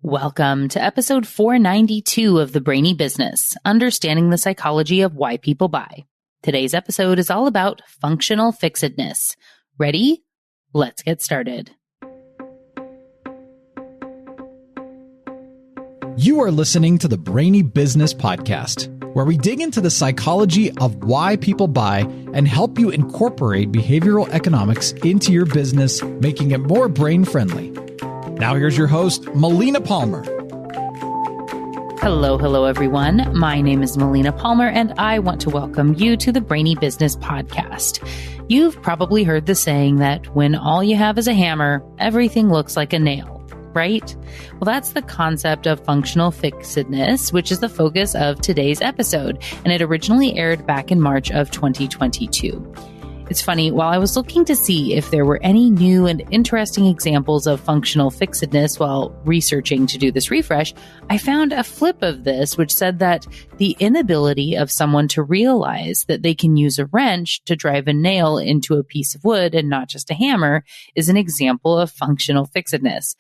Welcome to episode 492 of the Brainy Business, Understanding the Psychology of Why People Buy. Today's episode is all about functional fixedness. Ready? Let's get started. You are listening to the Brainy Business Podcast, where we dig into the psychology of why people buy and help you incorporate behavioral economics into your business, making it more brain-friendly. Now here's your host, Melina Palmer. Hello, everyone. My name is Melina Palmer, and I want to welcome you to the Brainy Business Podcast. You've probably heard the saying that when all you have is a hammer, everything looks like a nail, right? Well, that's the concept of functional fixedness, which is the focus of today's episode, and it originally aired back in March of 2022. It's funny, while I was looking to see if there were any new and interesting examples of functional fixedness while researching to do this refresh, I found a flip of this, which said that the inability of someone to realize that they can use a wrench to drive a nail into a piece of wood and not just a hammer is an example of functional fixedness.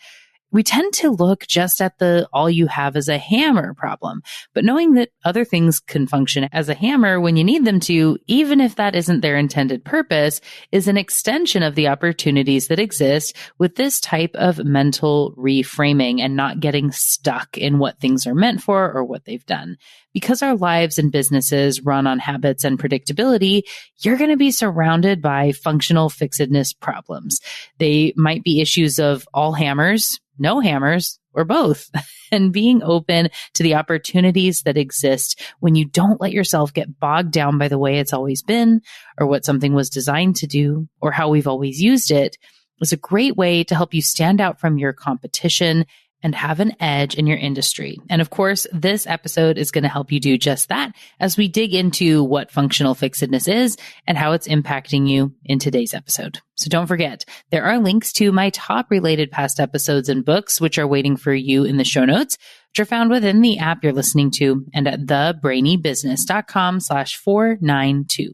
We tend to look just at the all you have is a hammer problem, but knowing that other things can function as a hammer when you need them to, even if that isn't their intended purpose, is an extension of the opportunities that exist with this type of mental reframing and not getting stuck in what things are meant for or what they've done. Because our lives and businesses run on habits and predictability, you're going to be surrounded by functional fixedness problems. They might be issues of all hammers, no hammers, or both, and being open to the opportunities that exist when you don't let yourself get bogged down by the way it's always been, or what something was designed to do, or how we've always used it, is a great way to help you stand out from your competition and have an edge in your industry. And of course, this episode is going to help you do just that as we dig into what functional fixedness is and how it's impacting you in today's episode. So don't forget, there are links to my top related past episodes and books, which are waiting for you in the show notes, which are found within the app you're listening to and at thebrainybusiness.com/492.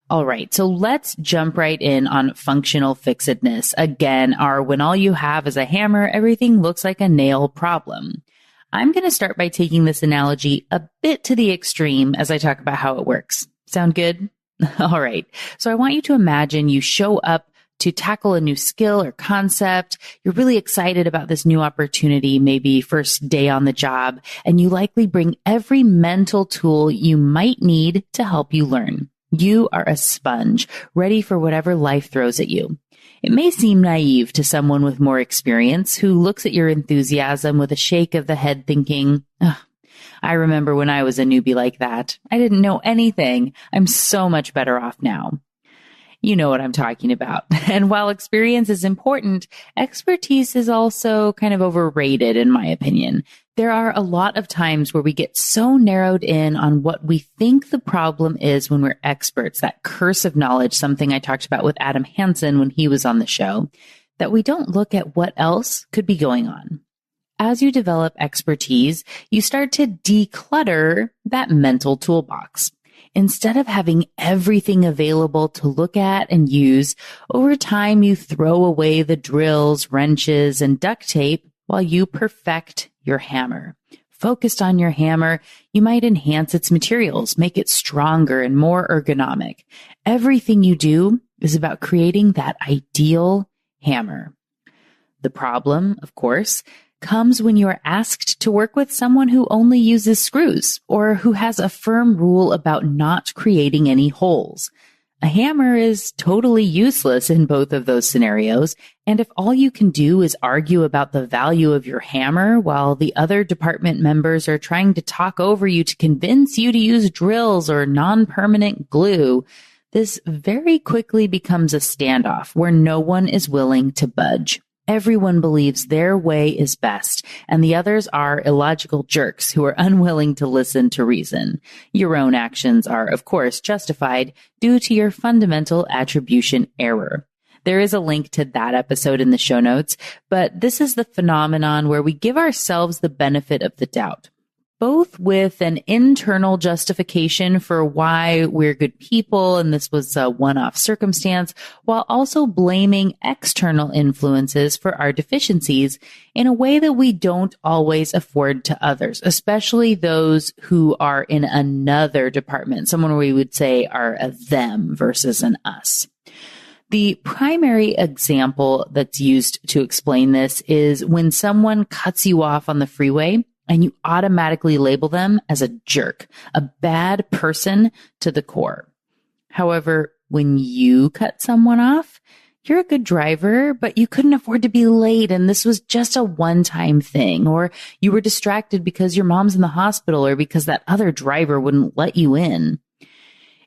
All right, so let's jump right in on functional fixedness. Again, our when all you have is a hammer, everything looks like a nail problem. I'm going to start by taking this analogy a bit to the extreme as I talk about how it works. Sound good? All right, so I want you to imagine you show up to tackle a new skill or concept. You're really excited about this new opportunity, maybe first day on the job, and you likely bring every mental tool you might need to help you learn. You are a sponge, ready for whatever life throws at you. It may seem naive to someone with more experience who looks at your enthusiasm with a shake of the head thinking, I remember when I was a newbie like that. I didn't know anything. I'm so much better off now. You know what I'm talking about. And while experience is important, expertise is also kind of overrated, in my opinion. There are a lot of times where we get so narrowed in on what we think the problem is when we're experts, that curse of knowledge, something I talked about with Adam Hansen when he was on the show, that we don't look at what else could be going on. As you develop expertise, you start to declutter that mental toolbox. Instead of having everything available to look at and use, over time you throw away the drills, wrenches, and duct tape while you perfect your hammer. Focused on your hammer, you might enhance its materials, make it stronger and more ergonomic. Everything you do is about creating that ideal hammer. The problem, of course, comes when you are asked to work with someone who only uses screws or who has a firm rule about not creating any holes. A hammer is totally useless in both of those scenarios, and if all you can do is argue about the value of your hammer while the other department members are trying to talk over you to convince you to use drills or non-permanent glue, this very quickly becomes a standoff where no one is willing to budge. Everyone believes their way is best, and the others are illogical jerks who are unwilling to listen to reason. Your own actions are, of course, justified due to your fundamental attribution error. There is a link to that episode in the show notes, but this is the phenomenon where we give ourselves the benefit of the doubt. both with an internal justification for why we're good people and this was a one-off circumstance, while also blaming external influences for our deficiencies in a way that we don't always afford to others, especially those who are in another department, someone we would say are a them versus an us. The primary example that's used to explain this is when someone cuts you off on the freeway and you automatically label them as a jerk, a bad person to the core. However, when you cut someone off, you're a good driver, but you couldn't afford to be late and this was just a one-time thing, or you were distracted because your mom's in the hospital or because that other driver wouldn't let you in.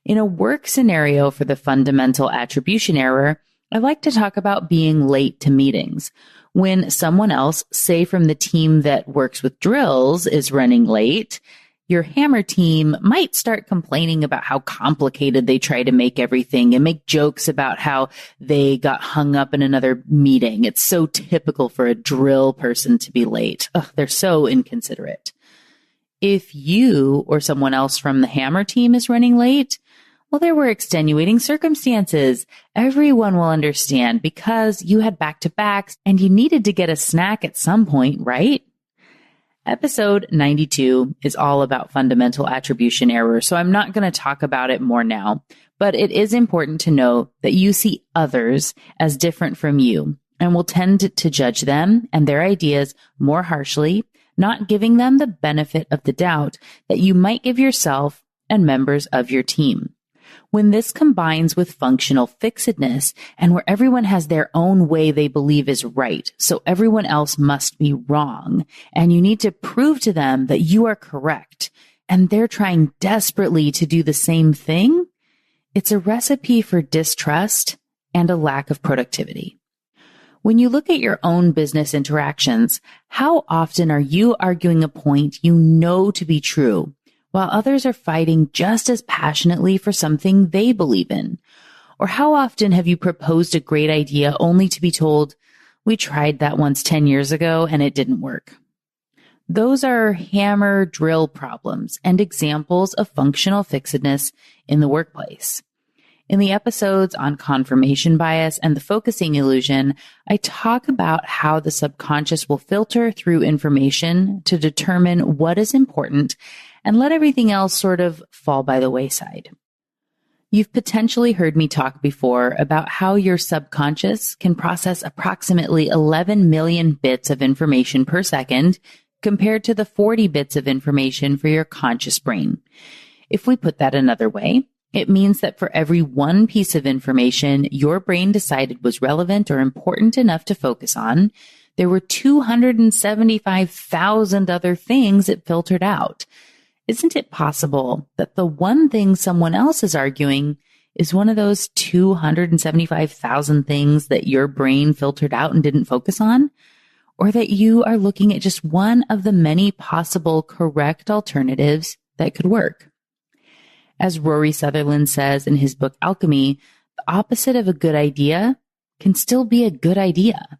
In a work scenario for the fundamental attribution error, I like to talk about being late to meetings. When someone else, say from the team that works with drills, is running late, your hammer team might start complaining about how complicated they try to make everything and make jokes about how they got hung up in another meeting. It's so typical for a drill person to be late. Ugh, they're so inconsiderate. If you or someone else from the hammer team is running late, well, there were extenuating circumstances. Everyone will understand because you had back-to-backs and you needed to get a snack at some point, right? Episode 92 is all about fundamental attribution error, so I'm not going to talk about it more now, but it is important to know that you see others as different from you and will tend to judge them and their ideas more harshly, not giving them the benefit of the doubt that you might give yourself and members of your team. When this combines with functional fixedness and where everyone has their own way they believe is right, so everyone else must be wrong, and you need to prove to them that you are correct, and they're trying desperately to do the same thing, it's a recipe for distrust and a lack of productivity. When you look at your own business interactions, how often are you arguing a point you know to be true, while others are fighting just as passionately for something they believe in? Or how often have you proposed a great idea only to be told, we tried that once 10 years ago and it didn't work? Those are hammer drill problems and examples of functional fixedness in the workplace. In the episodes on confirmation bias and the focusing illusion, I talk about how the subconscious will filter through information to determine what is important and let everything else sort of fall by the wayside. You've potentially heard me talk before about how your subconscious can process approximately 11 million bits of information per second compared to the 40 bits of information for your conscious brain. If we put that another way, it means that for every one piece of information your brain decided was relevant or important enough to focus on, there were 275,000 other things it filtered out. Isn't it possible that the one thing someone else is arguing is one of those 275,000 things that your brain filtered out and didn't focus on? Or that you are looking at just one of the many possible correct alternatives that could work? As Rory Sutherland says in his book Alchemy, the opposite of a good idea can still be a good idea.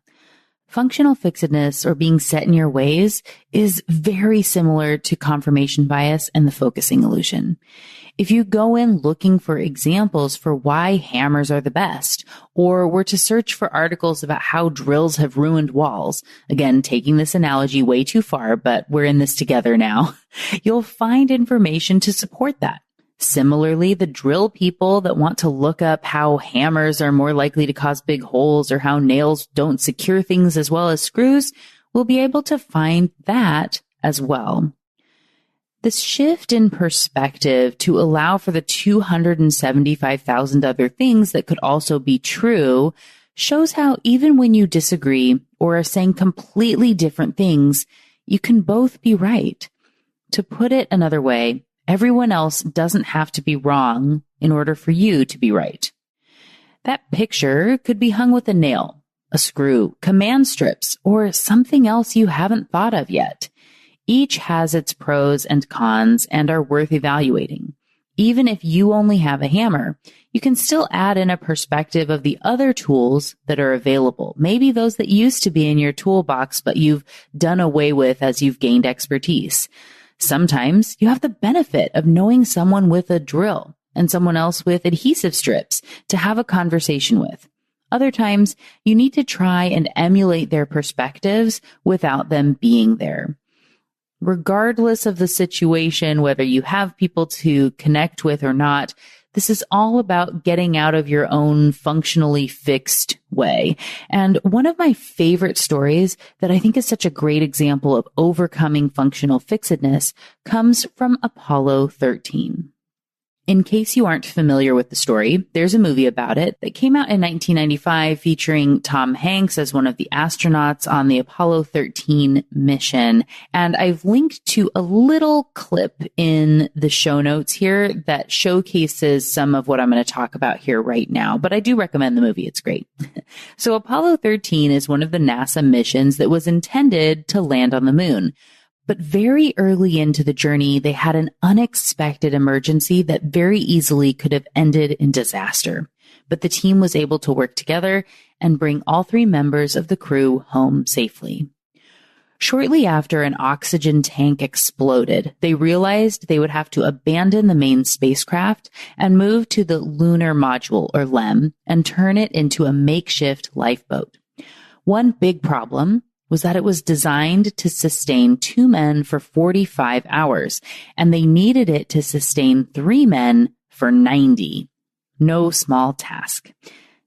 Functional fixedness, or being set in your ways, is very similar to confirmation bias and the focusing illusion. If you go in looking for examples for why hammers are the best, or were to search for articles about how drills have ruined walls, again, taking this analogy way too far, but we're in this together now, you'll find information to support that. Similarly, the drill people that want to look up how hammers are more likely to cause big holes or how nails don't secure things as well as screws will be able to find that as well. This shift in perspective to allow for the 275,000 other things that could also be true shows how even when you disagree or are saying completely different things, you can both be right. To put it another way, everyone else doesn't have to be wrong in order for you to be right. That picture could be hung with a nail, a screw, command strips, or something else you haven't thought of yet. Each has its pros and cons and are worth evaluating. Even if you only have a hammer, you can still add in a perspective of the other tools that are available. Maybe those that used to be in your toolbox, but you've done away with as you've gained expertise. Sometimes you have the benefit of knowing someone with a drill and someone else with adhesive strips to have a conversation with. Other times, you need to try and emulate their perspectives without them being there. Regardless of the situation, whether you have people to connect with or not, this is all about getting out of your own functionally fixed way. And one of my favorite stories that I think is such a great example of overcoming functional fixedness comes from Apollo 13. In case you aren't familiar with the story, there's a movie about it that came out in 1995 featuring Tom Hanks as one of the astronauts on the Apollo 13 mission. And I've linked to a little clip in the show notes here that showcases some of what I'm going to talk about here right now. But I do recommend the movie. It's great. So Apollo 13 is one of the NASA missions that was intended to land on the moon. But very early into the journey, they had an unexpected emergency that very easily could have ended in disaster. But the team was able to work together and bring all 3 members of the crew home safely. Shortly after an oxygen tank exploded, they realized they would have to abandon the main spacecraft and move to the lunar module, or LEM, and turn it into a makeshift lifeboat. One big problem was that it was designed to sustain 2 men for 45 hours, and they needed it to sustain 3 men for 90. No small task.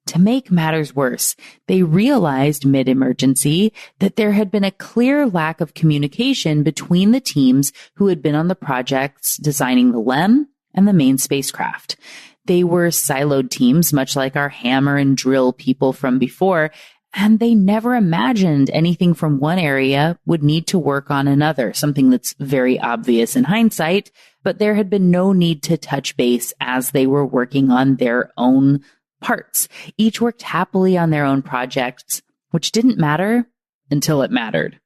To make matters worse, they realized mid-emergency that there had been a clear lack of communication between the teams who had been on the projects designing the LEM and the main spacecraft. They were siloed teams, much like our hammer and drill people from before, and they never imagined anything from one area would need to work on another, something that's very obvious in hindsight, but there had been no need to touch base as they were working on their own parts. Each worked happily on their own projects, which didn't matter until it mattered.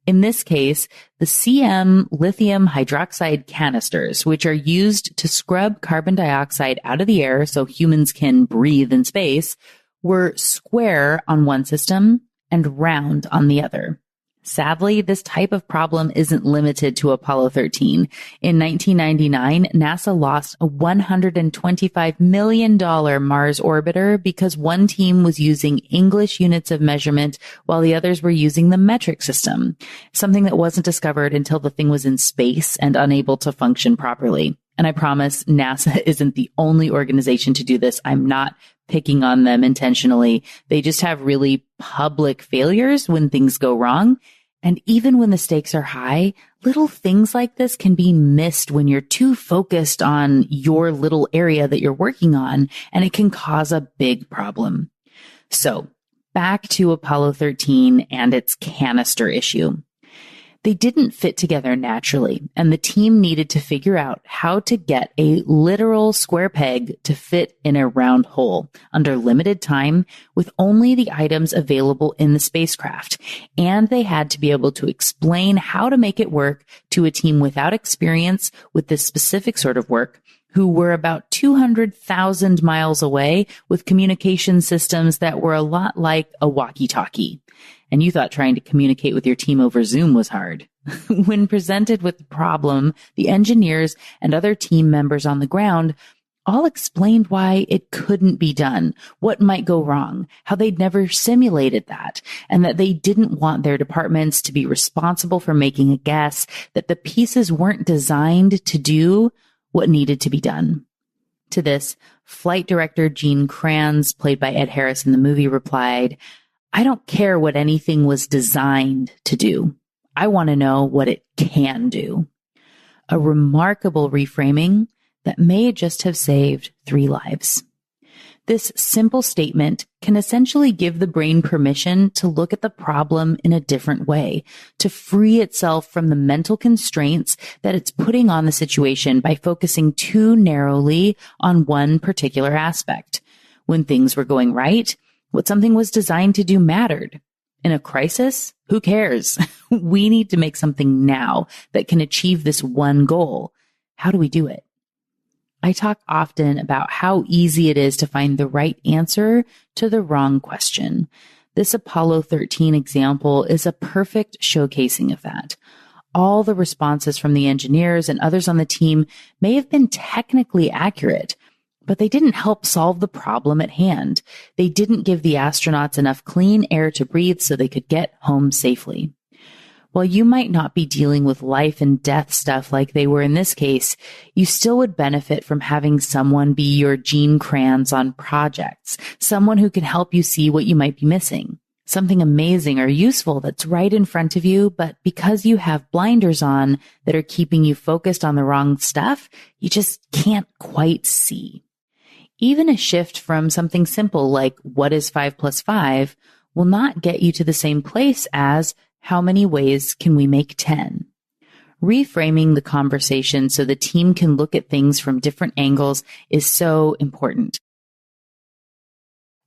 In this case, the CM lithium hydroxide canisters, which are used to scrub carbon dioxide out of the air so humans can breathe in space, were square on one system and round on the other. Sadly, this type of problem isn't limited to Apollo 13. In 1999, NASA lost a $125 million Mars orbiter because one team was using English units of measurement while the others were using the metric system, something that wasn't discovered until the thing was in space and unable to function properly. And I promise NASA isn't the only organization to do this. I'm not picking on them intentionally. They just have really public failures when things go wrong. And even when the stakes are high, little things like this can be missed when you're too focused on your little area that you're working on, and it can cause a big problem. So back to Apollo 13 and its canister issue. They didn't fit together naturally, and the team needed to figure out how to get a literal square peg to fit in a round hole under limited time with only the items available in the spacecraft. And they had to be able to explain how to make it work to a team without experience with this specific sort of work, who were about 200,000 miles away with communication systems that were a lot like a walkie-talkie. And you thought trying to communicate with your team over Zoom was hard. When presented with the problem, the engineers and other team members on the ground all explained why it couldn't be done, what might go wrong, how they'd never simulated that, and that they didn't want their departments to be responsible for making a guess, that the pieces weren't designed to do what needed to be done. To this, flight director Gene Kranz, played by Ed Harris in the movie, replied, "I don't care what anything was designed to do. I want to know what it can do." A remarkable reframing that may just have saved 3 lives. This simple statement can essentially give the brain permission to look at the problem in a different way, to free itself from the mental constraints that it's putting on the situation by focusing too narrowly on one particular aspect. When things were going right, what something was designed to do mattered. In a crisis, who cares? We need to make something now that can achieve this one goal. How do we do it? I talk often about how easy it is to find the right answer to the wrong question. This Apollo 13 example is a perfect showcasing of that. all the responses from the engineers and others on the team may have been technically accurate, but they didn't help solve the problem at hand. They didn't give the astronauts enough clean air to breathe so they could get home safely. While you might not be dealing with life and death stuff like they were in this case, you still would benefit from having someone be your Gene Kranz on projects, someone who can help you see what you might be missing, something amazing or useful that's right in front of you, but because you have blinders on that are keeping you focused on the wrong stuff, you just can't quite see. Even a shift from something simple like what is 5 plus 5 will not get you to the same place as how many ways can we make 10? Reframing the conversation so the team can look at things from different angles is so important.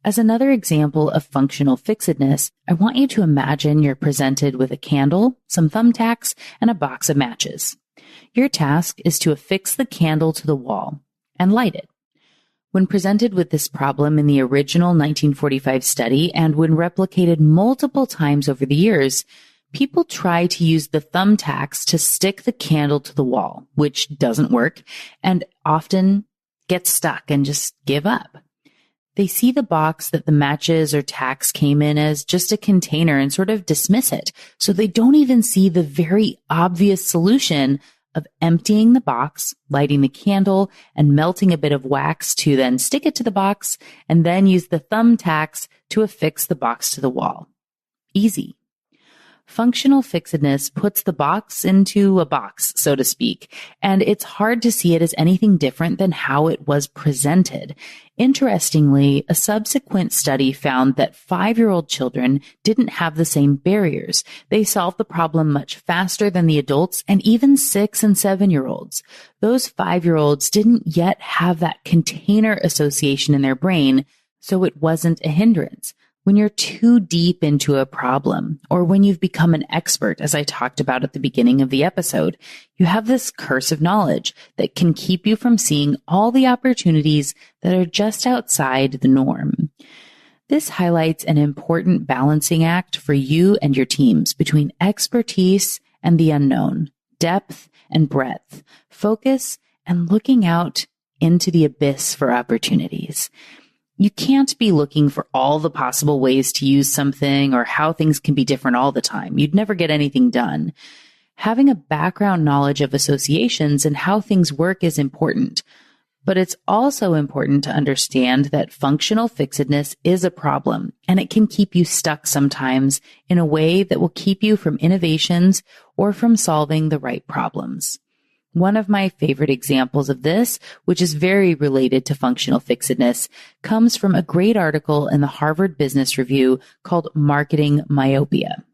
As another example of functional fixedness, I want you to imagine you're presented with a candle, some thumbtacks, and a box of matches. Your task is to affix the candle to the wall and light it. When presented with this problem in the original 1945 study and when replicated multiple times over the years, people try to use the thumbtacks to stick the candle to the wall, which doesn't work and often get stuck and just give up. They see the box that the matches or tacks came in as just a container and sort of dismiss it. So they don't even see the very obvious solution of emptying the box, lighting the candle, and melting a bit of wax to then stick it to the box, and then use the thumbtacks to affix the box to the wall. Easy. Functional fixedness puts the box into a box, so to speak, and it's hard to see it as anything different than how it was presented. Interestingly, a subsequent study found that 5-year-old children didn't have the same barriers. They solved the problem much faster than the adults and even 6 and 7-year-olds. Those 5-year-olds didn't yet have that container association in their brain, so it wasn't a hindrance. When you're too deep into a problem, or when you've become an expert, as I talked about at the beginning of the episode, you have this curse of knowledge that can keep you from seeing all the opportunities that are just outside the norm. This highlights an important balancing act for you and your teams between expertise and the unknown, depth and breadth, focus and looking out into the abyss for opportunities. You can't be looking for all the possible ways to use something or how things can be different all the time. You'd never get anything done. Having a background knowledge of associations and how things work is important, but it's also important to understand that functional fixedness is a problem, and it can keep you stuck sometimes in a way that will keep you from innovations or from solving the right problems. One of my favorite examples of this, which is very related to functional fixedness, comes from a great article in the Harvard Business Review called Marketing Myopia.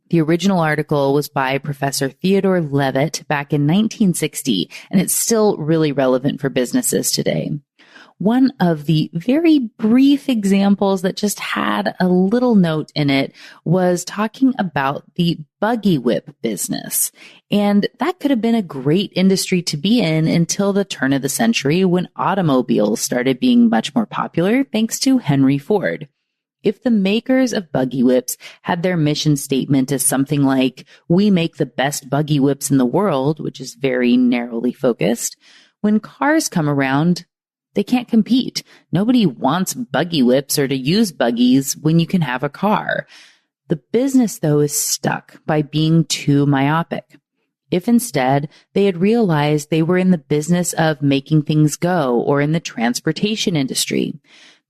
The original article was by Professor Theodore Levitt back in 1960, and it's still really relevant for businesses today. One of the very brief examples that just had a little note in it was talking about the buggy whip business. And that could have been a great industry to be in until the turn of the century when automobiles started being much more popular thanks to Henry Ford. If the makers of buggy whips had their mission statement as something like, "We make the best buggy whips in the world," which is very narrowly focused, when cars come around, they can't compete. Nobody wants buggy whips or to use buggies when you can have a car. The business, though, is stuck by being too myopic. If instead they had realized they were in the business of making things go or in the transportation industry,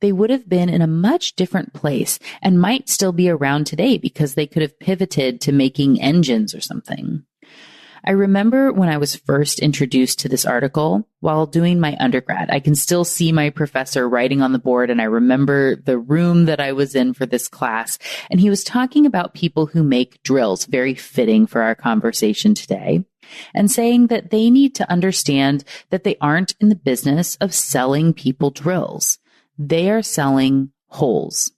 they would have been in a much different place and might still be around today because they could have pivoted to making engines or something. I remember when I was first introduced to this article while doing my undergrad. I can still see my professor writing on the board, and I remember the room that I was in for this class. And he was talking about people who make drills, very fitting for our conversation today, and saying that they need to understand that they aren't in the business of selling people drills. They are selling holes.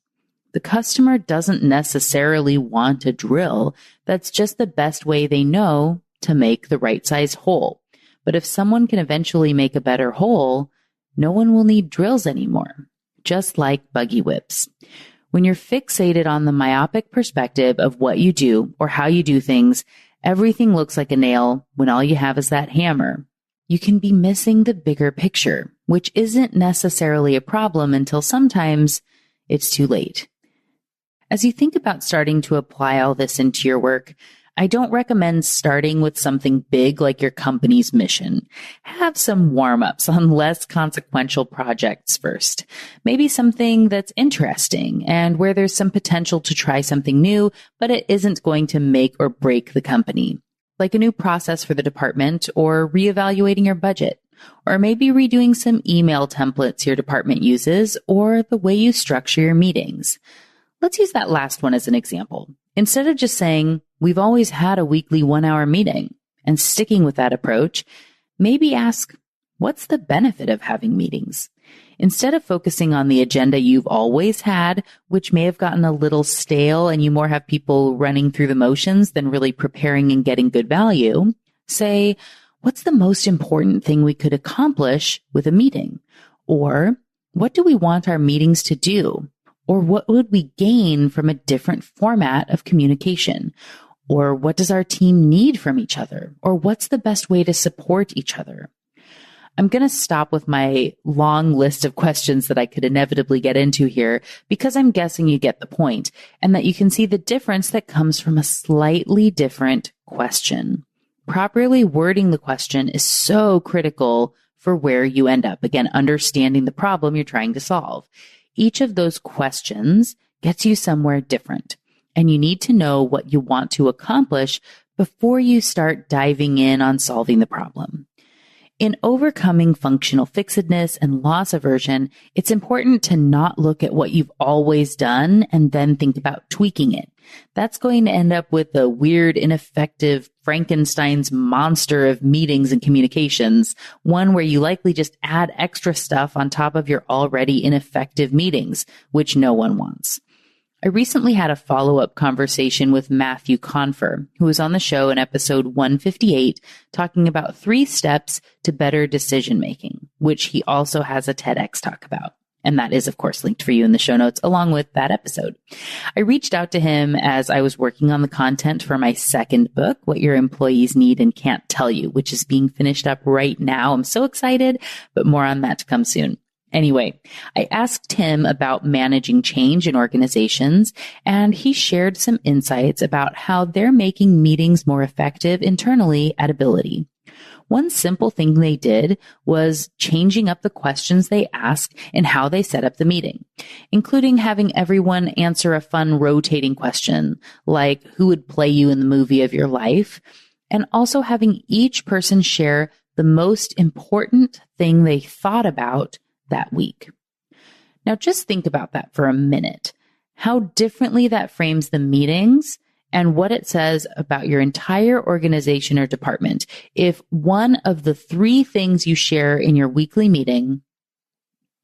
The customer doesn't necessarily want a drill. That's just the best way they know to make the right size hole. But if someone can eventually make a better hole, no one will need drills anymore, just like buggy whips. When you're fixated on the myopic perspective of what you do or how you do things, Everything looks like a nail when all you have is that hammer. You can be missing the bigger picture, which isn't necessarily a problem until sometimes it's too late. As you think about starting to apply all this into your work, I don't recommend starting with something big like your company's mission. Have some warm-ups on less consequential projects first. Maybe something that's interesting and where there's some potential to try something new, but it isn't going to make or break the company. Like a new process for the department or reevaluating your budget, or maybe redoing some email templates your department uses or the way you structure your meetings. Let's use that last one as an example. Instead of just saying, we've always had a weekly 1-hour meeting, and sticking with that approach, maybe ask, what's the benefit of having meetings? Instead of focusing on the agenda you've always had, which may have gotten a little stale and you more have people running through the motions than really preparing and getting good value, say, what's the most important thing we could accomplish with a meeting? Or what do we want our meetings to do? Or what would we gain from a different format of communication? Or what does our team need from each other? Or what's the best way to support each other? I'm going to stop with my long list of questions that I could inevitably get into here because I'm guessing you get the point and that you can see the difference that comes from a slightly different question. Properly wording the question is so critical for where you end up. Again, understanding the problem you're trying to solve. Each of those questions gets you somewhere different, and you need to know what you want to accomplish before you start diving in on solving the problem. In overcoming functional fixedness and loss aversion, it's important to not look at what you've always done and then think about tweaking it. That's going to end up with a weird, ineffective Frankenstein's monster of meetings and communications, one where you likely just add extra stuff on top of your already ineffective meetings, which no one wants. I recently had a follow-up conversation with Matthew Confer, who was on the show in episode 158, talking about 3 steps to better decision-making, which he also has a TEDx talk about. And that is, of course, linked for you in the show notes along with that episode. I reached out to him as I was working on the content for my second book, What Your Employees Need and Can't Tell You, which is being finished up right now. I'm so excited, but more on that to come soon. Anyway, I asked him about managing change in organizations, and he shared some insights about how they're making meetings more effective internally at Ability. One simple thing they did was changing up the questions they ask and how they set up the meeting, including having everyone answer a fun rotating question, like who would play you in the movie of your life, and also having each person share the most important thing they thought about that week. Now, just think about that for a minute, how differently that frames the meetings and what it says about your entire organization or department if one of the 3 things you share in your weekly meeting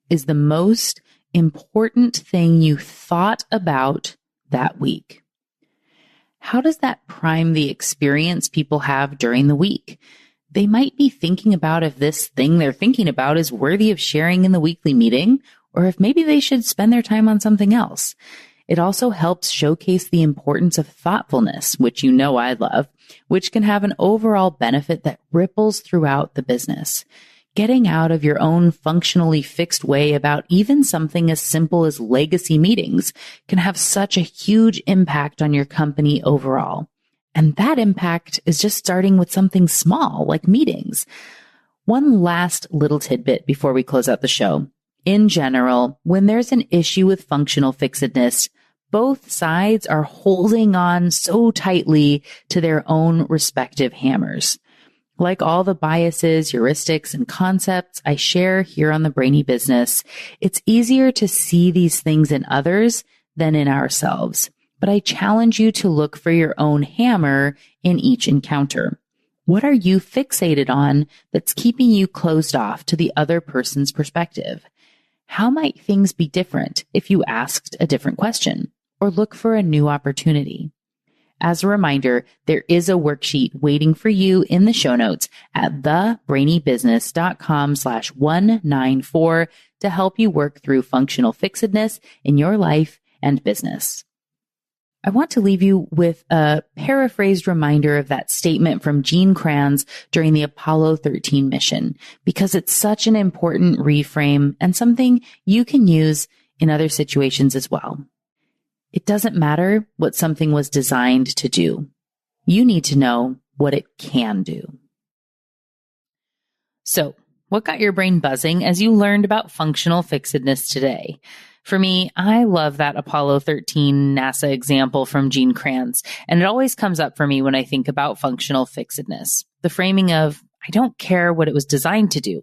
is the most important thing you thought about that week. How does that prime the experience people have during the week? They might be thinking about if this thing they're thinking about is worthy of sharing in the weekly meeting, or if maybe they should spend their time on something else. It also helps showcase the importance of thoughtfulness, which you know I love, which can have an overall benefit that ripples throughout the business. Getting out of your own functionally fixed way about even something as simple as legacy meetings can have such a huge impact on your company overall. And that impact is just starting with something small like meetings. One last little tidbit before we close out the show. In general, when there's an issue with functional fixedness, both sides are holding on so tightly to their own respective hammers. Like all the biases, heuristics, and concepts I share here on the Brainy Business, it's easier to see these things in others than in ourselves. But I challenge you to look for your own hammer in each encounter. What are you fixated on that's keeping you closed off to the other person's perspective? How might things be different if you asked a different question or look for a new opportunity? As a reminder, there is a worksheet waiting for you in the show notes at thebrainybusiness.com/194 to help you work through functional fixedness in your life and business. I want to leave you with a paraphrased reminder of that statement from Gene Kranz during the Apollo 13 mission, because it's such an important reframe and something you can use in other situations as well. It doesn't matter what something was designed to do. You need to know what it can do. So, what got your brain buzzing as you learned about functional fixedness today? For me, I love that Apollo 13 NASA example from Gene Kranz, and it always comes up for me when I think about functional fixedness. The framing of, I don't care what it was designed to do.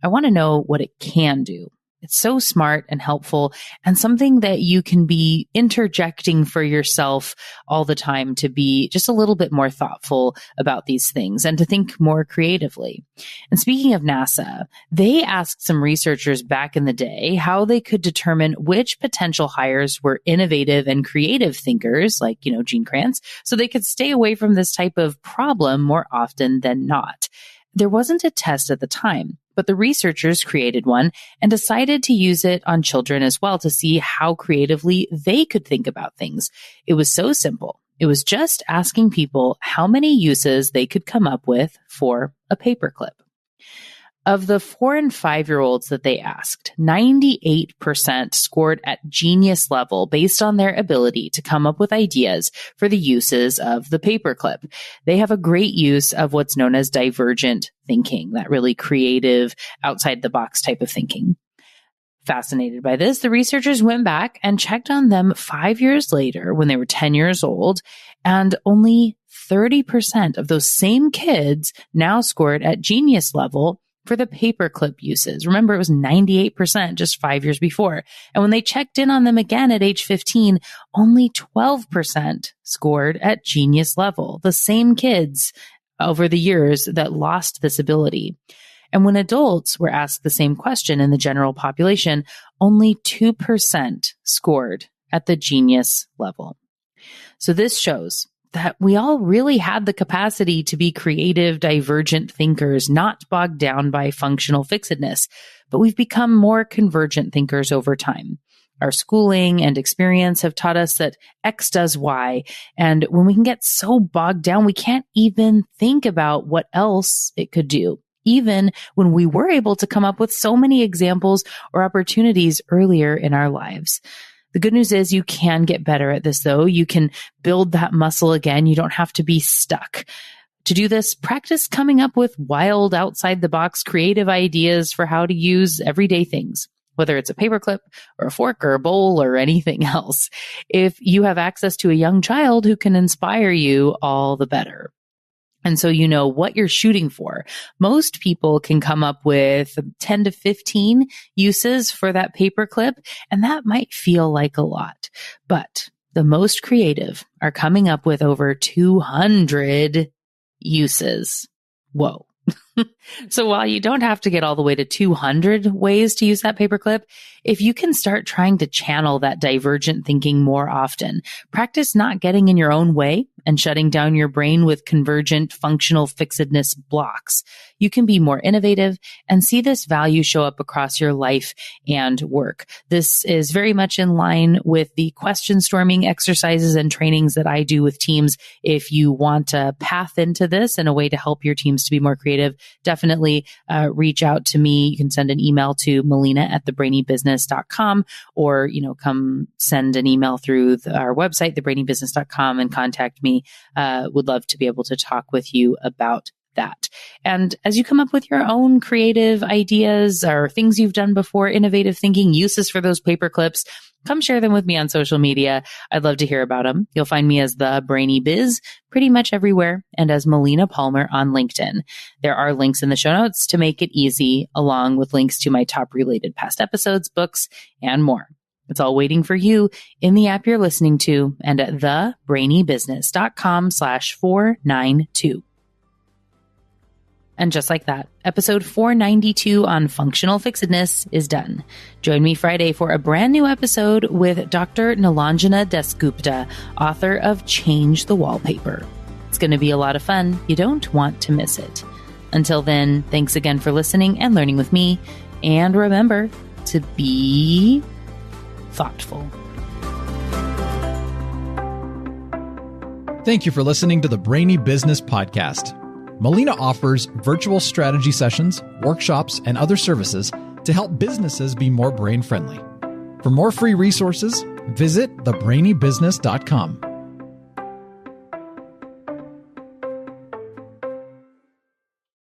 I want to know what it can do. It's so smart and helpful, and something that you can be interjecting for yourself all the time to be just a little bit more thoughtful about these things and to think more creatively. And speaking of NASA, they asked some researchers back in the day how they could determine which potential hires were innovative and creative thinkers, like, Gene Kranz, so they could stay away from this type of problem more often than not. There wasn't a test at the time, but the researchers created one and decided to use it on children as well to see how creatively they could think about things. It was so simple. It was just asking people how many uses they could come up with for a paperclip. Of the 4 and 5-year-olds that they asked, 98% scored at genius level based on their ability to come up with ideas for the uses of the paperclip. They have a great use of what's known as divergent thinking, that really creative, outside the box type of thinking. Fascinated by this, the researchers went back and checked on them 5 years later when they were 10 years old, and only 30% of those same kids now scored at genius level for the paperclip uses. Remember, it was 98% just 5 years before. And when they checked in on them again at age 15, only 12% scored at genius level. The same kids over the years that lost this ability. And when adults were asked the same question in the general population, only 2% scored at the genius level. So this shows that we all really had the capacity to be creative, divergent thinkers, not bogged down by functional fixedness, but we've become more convergent thinkers over time. Our schooling and experience have taught us that X does Y, and when we can get so bogged down, we can't even think about what else it could do, even when we were able to come up with so many examples or opportunities earlier in our lives. The good news is you can get better at this, though. You can build that muscle again. You don't have to be stuck. To do this, practice coming up with wild, outside-the-box, creative ideas for how to use everyday things, whether it's a paperclip or a fork or a bowl or anything else. If you have access to a young child who can inspire you, all the better. And so you know what you're shooting for. Most people can come up with 10 to 15 uses for that paperclip, and that might feel like a lot. But the most creative are coming up with over 200 uses. Whoa. So while you don't have to get all the way to 200 ways to use that paperclip, if you can start trying to channel that divergent thinking more often, practice not getting in your own way and shutting down your brain with convergent functional fixedness blocks, you can be more innovative and see this value show up across your life and work. This is very much in line with the question storming exercises and trainings that I do with teams. If you want a path into this and a way to help your teams to be more creative, definitely reach out to me. You can send an email to melina@thebrainybusiness.com, or, come send an email through our website, thebrainybusiness.com, and contact me. Would love to be able to talk with you about that. And as you come up with your own creative ideas or things you've done before, innovative thinking, uses for those paper clips, come share them with me on social media. I'd love to hear about them. You'll find me as the Brainy Biz pretty much everywhere, and as Melina Palmer on LinkedIn. There are links in the show notes to make it easy, along with links to my top related past episodes, books, and more. It's all waiting for you in the app you're listening to and at thebrainybusiness.com/492. And just like that, episode 492 on functional fixedness is done. Join me Friday for a brand new episode with Dr. Nilanjana Dasgupta, author of Change the Wallpaper. It's going to be a lot of fun. You don't want to miss it. Until then, thanks again for listening and learning with me. And remember to be thoughtful. Thank you for listening to the Brainy Business Podcast. Melina offers virtual strategy sessions, workshops, and other services to help businesses be more brain-friendly. For more free resources, visit thebrainybusiness.com.